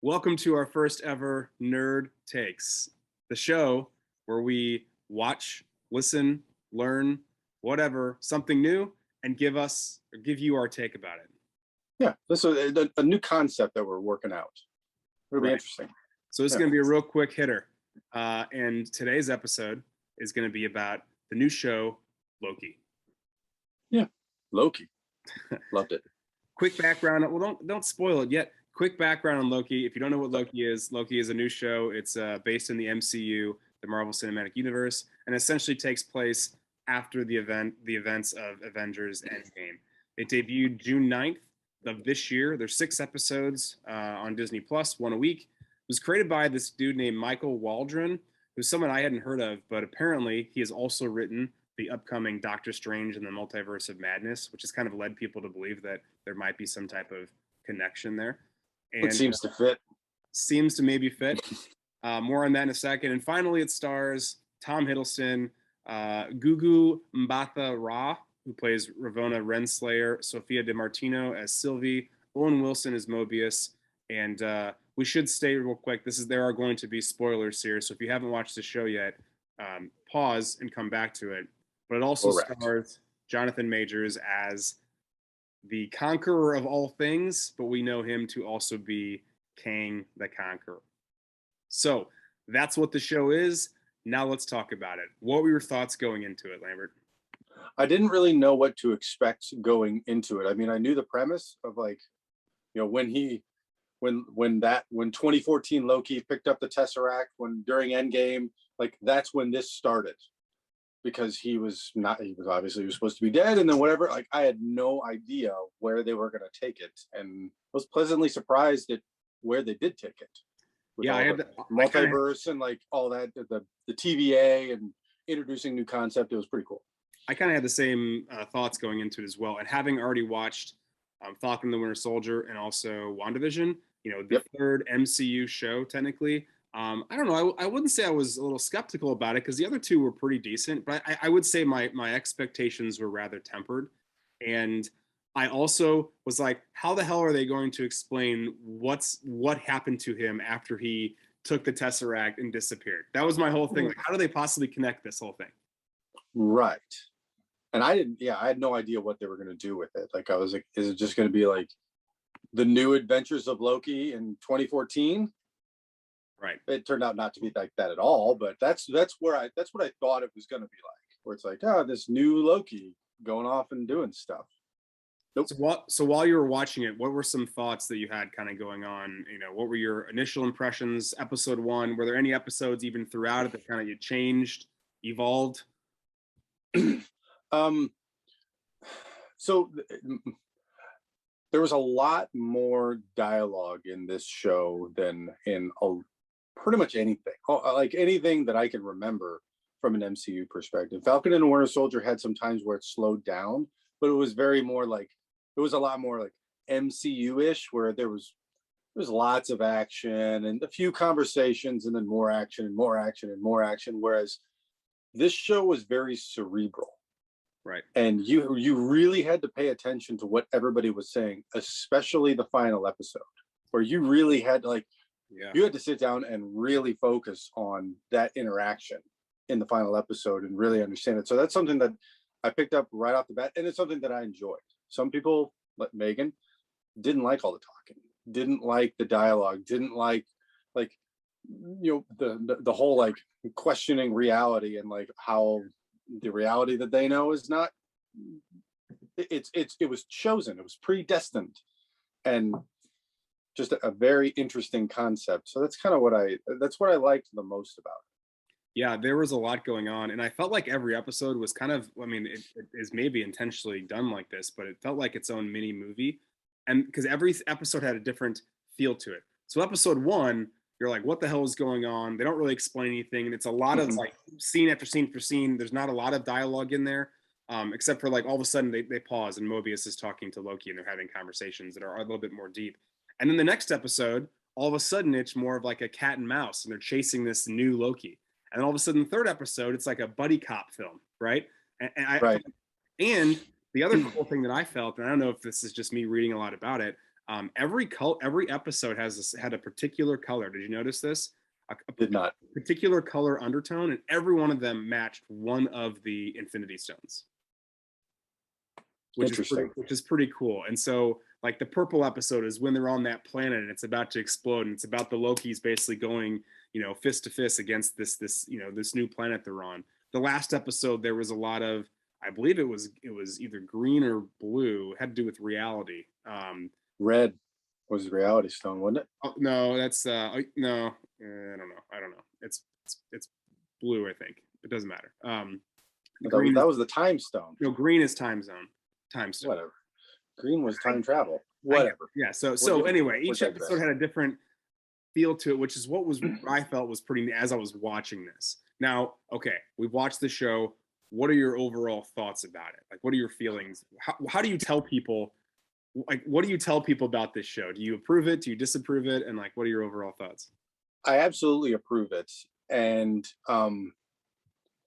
Welcome to our first ever Nerd Takes, the show where we watch, listen, learn, whatever, something new, and give you our take about it. Yeah, this is a new concept that we're working out. It'll be interesting. So this is going to be a real quick hitter. And today's episode is going to be about the new show, Loki. Yeah, Loki. Loved it. Quick background. Well, don't spoil it yet. Quick background on Loki. If you don't know what Loki is a new show. It's based in the MCU, the Marvel Cinematic Universe, and essentially takes place after the events of Avengers Endgame. It debuted June 9th of this year. There's 6 episodes on Disney Plus, one a week. It was created by this dude named Michael Waldron, who's someone I hadn't heard of, but apparently he has also written the upcoming Doctor Strange and the Multiverse of Madness, which has kind of led people to believe that there might be some type of connection there. And it seems to fit. Seems to maybe fit. More on that in a second. And finally, it stars Tom Hiddleston, Gugu Mbatha-Raw, who plays Ravonna Renslayer, Sophia DiMartino as Sylvie, Owen Wilson as Mobius, and we should state real quick, there are going to be spoilers here, so if you haven't watched the show yet, pause and come back to it. But it also stars Jonathan Majors as the Conqueror of all things, but we know him to also be Kang the Conqueror. So that's what the show is. Now let's talk about it. What were your thoughts going into it, Lambert? I didn't really know what to expect going into it. I mean, I knew the premise of when 2014 Loki picked up the Tesseract, during Endgame, that's when this started. Because he was supposed to be dead, and then whatever, I had no idea where they were going to take it, and was pleasantly surprised at where they did take it. Yeah, I had the multiverse and all that, the TVA and introducing new concept. It was pretty cool. I kind of had the same thoughts going into it as well, and having already watched Falcon and the Winter Soldier and also WandaVision, the third MCU show technically. I don't know. I wouldn't say I was a little skeptical about it because the other two were pretty decent, but I would say my expectations were rather tempered. And I also was like, how the hell are they going to explain what happened to him after he took the Tesseract and disappeared? That was my whole thing. How do they possibly connect this whole thing? Right. And I had no idea what they were going to do with it. I was like, is it just going to be the new adventures of Loki in 2014? Right. It turned out not to be like that at all, but that's what I thought it was going to be where it's this new Loki going off and doing stuff. Nope. So while you were watching it, what were some thoughts that you had kind of going on? What were your initial impressions? Episode 1, were there any episodes even throughout it that kind of you changed, evolved? So there was a lot more dialogue in this show than in pretty much anything, anything that I can remember from an MCU perspective. Falcon and the Winter Soldier had some times where it slowed down, but it was very more it was a lot more MCU-ish, where there was lots of action and a few conversations and then more action and more action and more action. Whereas this show was very cerebral. Right. And you really had to pay attention to what everybody was saying, especially the final episode, where you really had to you had to sit down and really focus on that interaction in the final episode and really understand it. So that's something that I picked up right off the bat, and it's something that I enjoyed. Some people, like Megan, didn't like all the talking, didn't like the dialogue, didn't like the whole questioning reality and how the reality that they know is not. It was chosen. It was predestined, and just a very interesting concept. So that's kind of what I liked the most about it. Yeah, there was a lot going on, and I felt like every episode was kind of, it is maybe intentionally done like this, but it felt like its own mini movie, and because every episode had a different feel to it. So episode 1, you're like, what the hell is going on? They don't really explain anything, and it's a lot of scene after scene for scene. There's not a lot of dialogue in there, except for all of a sudden they pause and Mobius is talking to Loki and they're having conversations that are a little bit more deep. And then the next episode, all of a sudden it's more of a cat and mouse, and they're chasing this new Loki. And then all of a sudden, the third episode, it's like a buddy cop film, right? And the other cool thing that I felt, and I don't know if this is just me reading a lot about it, Every episode had a particular color. Did you notice this? Did not. Particular color undertone, and every one of them matched one of the Infinity Stones, which is pretty cool. And so, like, the purple episode is when they're on that planet and it's about to explode, and it's about the Lokis basically going, fist to fist against this new planet they're on. The last episode, there was a lot of, I believe it was either green or blue. It had to do with reality. Red was Reality Stone, wasn't it? Oh, no, that's no. I don't know. It's blue, I think. It doesn't matter. That was the Time Stone. No, green is time zone. Time stone. Whatever. Green was time travel. Whatever. Yeah. So anyway, each episode had a different feel to it, which is what I felt was pretty as I was watching this. Now, okay, we've watched the show. What are your overall thoughts about it? Like, what are your feelings? How do you tell people? Like, what do you tell people about this show? Do you approve it? Do you disapprove it? And like, what are your overall thoughts? I absolutely approve it, and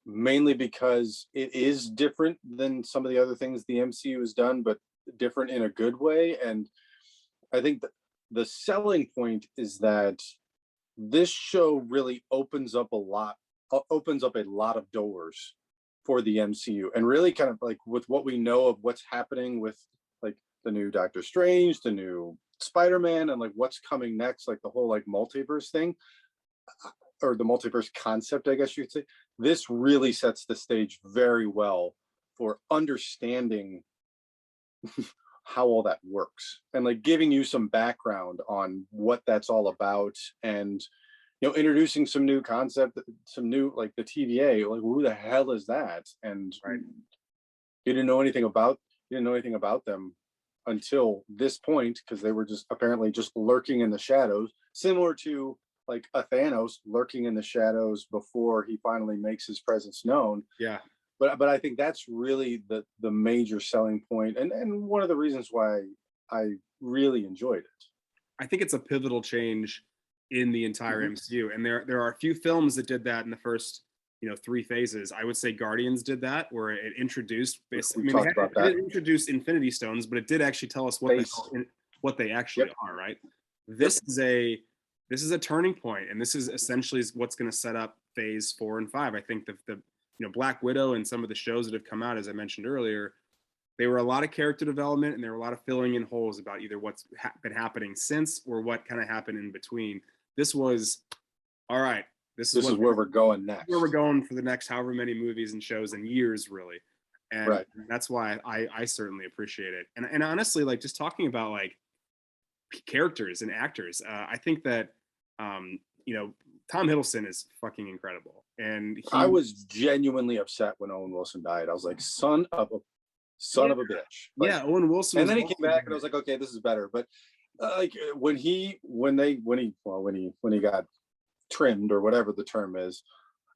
mainly because it is different than some of the other things the MCU has done, but different in a good way. And I think that the selling point is that this show really opens up a lot of doors for the MCU, and really kind of like with what we know of what's happening with like the new Doctor Strange, the new Spider-Man, and like what's coming next, like the whole like multiverse thing, or the multiverse concept, I guess you could say. This really sets the stage very well for understanding how all that works, and like giving you some background on what that's all about, and introducing some new concept, some new, like the TVA, like who the hell is that? And right. you didn't know anything about them until this point, because they were just apparently just lurking in the shadows, similar to like a Thanos lurking in the shadows before he finally makes his presence known. Yeah. But I think that's really the major selling point, and one of the reasons why I really enjoyed it. I think it's a pivotal change in the entire MCU, and there are a few films that did that in the first 3 phases. I would say Guardians did that, where it introduced basically. It didn't introduce Infinity Stones, but it did actually tell us what they actually are. Right. This is a turning point, and this is essentially what's going to set up phase 4 and 5. I think the Black Widow and some of the shows that have come out, as I mentioned earlier, they were a lot of character development, and there were a lot of filling in holes about either what's been happening since or what kind of happened in between. This was, all right, this is where we're going next. Where we're going for the next however many movies and shows and years, really. And that's why I certainly appreciate it. And honestly, like, just talking about like characters and actors, I think that Tom Hiddleston is fucking incredible. And I was genuinely upset when Owen Wilson died. I was like, son of a bitch. Like, yeah, Owen Wilson. And then he came back, and I was like, okay, this is better. But like when he got trimmed, or whatever the term is,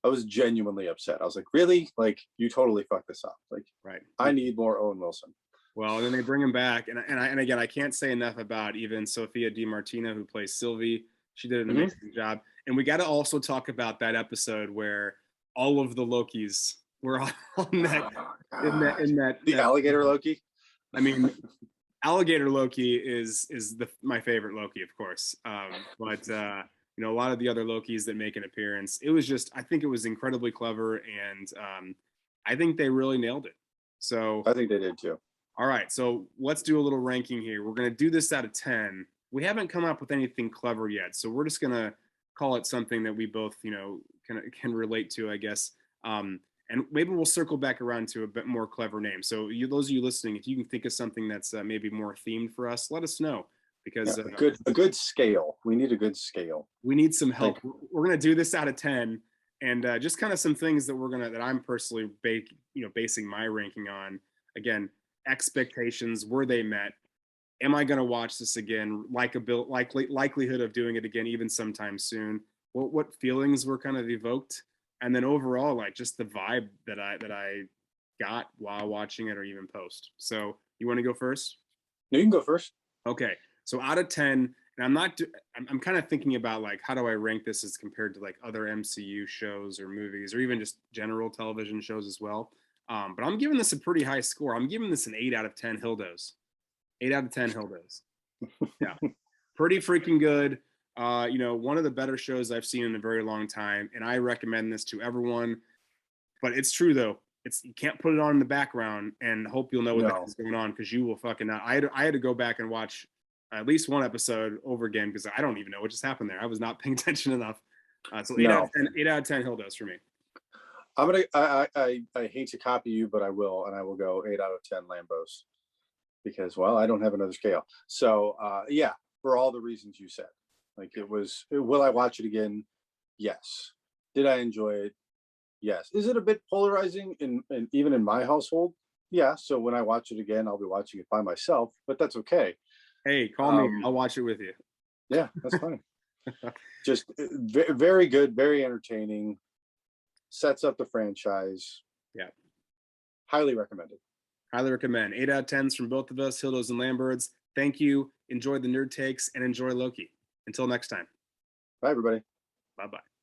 I was genuinely upset. I was like, really? Like, you totally fucked this up. Like, right. I need more Owen Wilson. Well, then they bring him back, and again, I can't say enough about even Sophia DiMartino, who plays Sylvie. She did an amazing job. And we got to also talk about that episode where all of the Lokis were on that, in that alligator Loki. I mean, alligator Loki is my favorite Loki, of course. But a lot of the other Lokis that make an appearance, I think it was incredibly clever, and I think they really nailed it. So I think they did too. All right, so let's do a little ranking here. We're going to do this out of 10. We haven't come up with anything clever yet, so we're just going to call it something that we both, can relate to, I guess. And maybe we'll circle back around to a bit more clever name. So those of you listening, if you can think of something that's maybe more themed for us, let us know. Because a good scale. We need a good scale. We need some help. We're going to do this out of 10, and just kind of some things that I'm personally basing my ranking on. Again, expectations, were they met? Am I going to watch this again? Likelihood of doing it again, even sometime soon. What feelings were kind of evoked, and then overall, like, just the vibe that I got while watching it, or even post. So you want to go first? No, you can go first. Okay. So out of 10, and I'm kind of thinking about, like, how do I rank this as compared to like other MCU shows or movies, or even just general television shows as well. But I'm giving this a pretty high score. I'm giving this an 8 out of 10 Hildos. 8 out of 10 Hildos. Yeah, pretty freaking good. One of the better shows I've seen in a very long time, and I recommend this to everyone. But it's true though. You can't put it on in the background and hope you'll know what the heck is going on, because you will fucking not. I had to go back and watch at least one episode over again because I don't even know what just happened there. I was not paying attention enough. So 8 out of 10, 8 out of 10 Hill Dose for me. I hate to copy you, but I will, and I will go 8 out of 10 Lambos because, well, I don't have another scale. So yeah, for all the reasons you said. Like will I watch it again? Yes. Did I enjoy it? Yes. Is it a bit polarizing in even in my household? Yeah. So when I watch it again, I'll be watching it by myself, but that's okay. Hey, call me. I'll watch it with you. Yeah, that's fine. Just very good, very entertaining. Sets up the franchise. Yeah. Highly recommended. Highly recommend. 8 out of 10s from both of us, Hildos and Lambirds. Thank you. Enjoy the nerd takes and enjoy Loki. Until next time. Bye, everybody. Bye-bye.